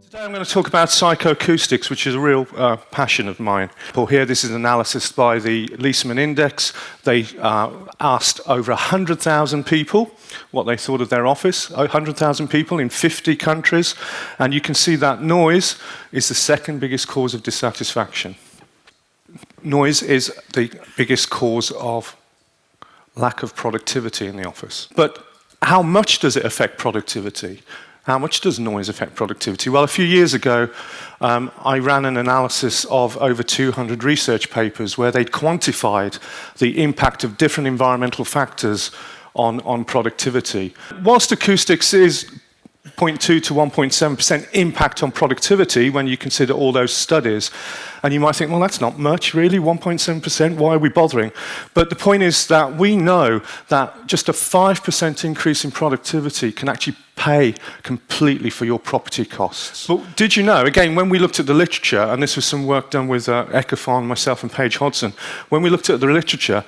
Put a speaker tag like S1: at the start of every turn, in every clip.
S1: Today I'm going to talk about psychoacoustics, which is a real passion of mine. Here, this is analysis by the Leeseman Index. They asked over 100,000 people what they thought of their office, 100,000 people in 50 countries, and you can see that noise is the second biggest cause of dissatisfaction. Noise is the biggest cause of lack of productivity in the office. But how much does it affect productivity? How much does noise affect productivity? Well, a few years ago, I ran an analysis of over 200 research papers where they'd quantified the impact of different environmental factors on productivity. Whilst acoustics is 0.2 to 1.7% impact on productivity when you consider all those studies, and you might think, well, that's not much, really, 1.7%, why are we bothering? But the point is that we know that just a 5% increase in productivity can actually pay completely for your property costs. But did you know, again, when we looked at the literature, and this was some work done with Ecofon, myself and Paige Hodson, when we looked at the literature,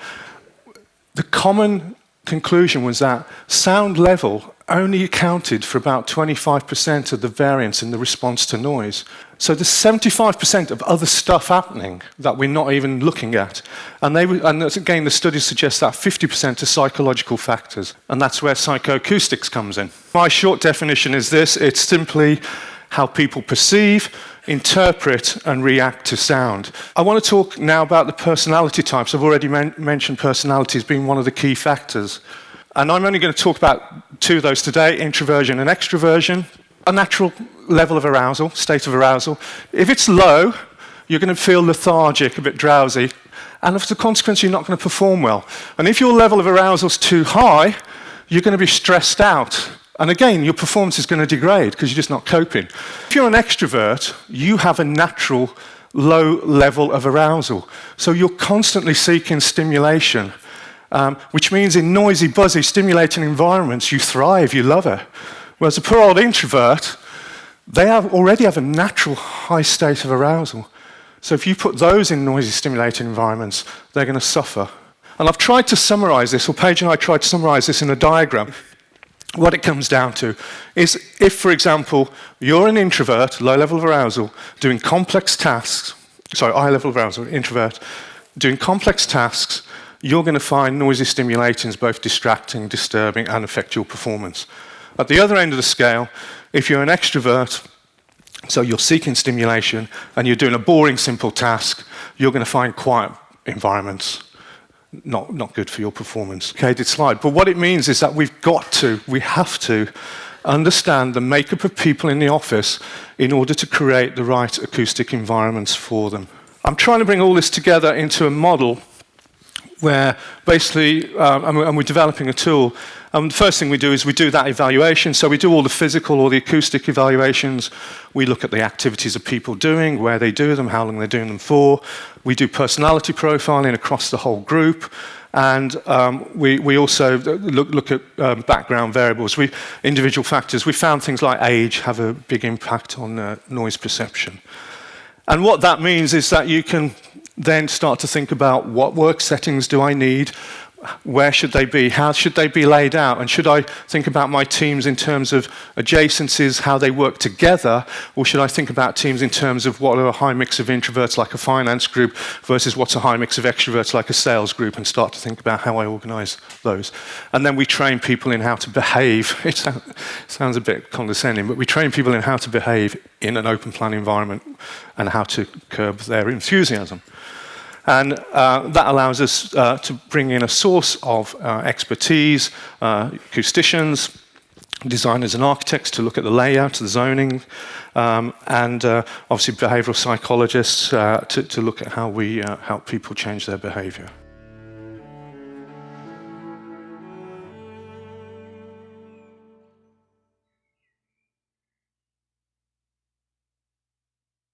S1: the common conclusion was that sound level only accounted for about 25% of the variance in the response to noise. So there's 75% of other stuff happening that we're not even looking at. And again, the studies suggest that 50% are psychological factors, and that's where psychoacoustics comes in. My short definition is this: it's simply how people perceive, interpret, and react to sound. I want to talk now about the personality types. I've already mentioned personality as being one of the key factors. And I'm only going to talk about two of those today, introversion and extroversion. A natural level of arousal, state of arousal. If it's low, you're going to feel lethargic, a bit drowsy, and as a consequence, you're not going to perform well. And if your level of arousal is too high, you're going to be stressed out. And again, your performance is going to degrade because you're just not coping. If you're an extrovert, you have a natural low level of arousal. So you're constantly seeking stimulation. Which means in noisy, buzzy, stimulating environments, you thrive, you love it. Whereas a poor old introvert, they already have a natural high state of arousal. So if you put those in noisy, stimulating environments, they're going to suffer. And I've tried to summarize this, or Paige and I tried to summarize this in a diagram. What it comes down to is if, for example, you're an introvert, low level of arousal, doing complex tasks, high level of arousal, introvert, doing complex tasks, you're going to find noisy stimulations both distracting, disturbing, and affect your performance. At the other end of the scale, if you're an extrovert, so you're seeking stimulation, and you're doing a boring, simple task, you're going to find quiet environments. Not good for your performance. Okay, slide. But what it means is that we have to understand the makeup of people in the office in order to create the right acoustic environments for them. I'm trying to bring all this together into a model where basically, and we're developing a tool, and the first thing we do is we do that evaluation. So we do all the physical or the acoustic evaluations. We look at the activities of people doing, where they do them, how long they're doing them for. We do personality profiling across the whole group. And we also look at background variables, individual factors. We found things like age have a big impact on noise perception. And what that means is that you can then start to think about what work settings do I need, where should they be, how should they be laid out, and should I think about my teams in terms of adjacencies, how they work together, or should I think about teams in terms of what are a high mix of introverts like a finance group versus what's a high mix of extroverts like a sales group, and start to think about how I organise those. And then we train people in how to behave. It sounds a bit condescending, but we train people in how to behave in an open plan environment and how to curb their enthusiasm. And that allows us to bring in a source of expertise, acousticians, designers and architects to look at the layout, the zoning, and obviously behavioural psychologists to look at how we help people change their behaviour.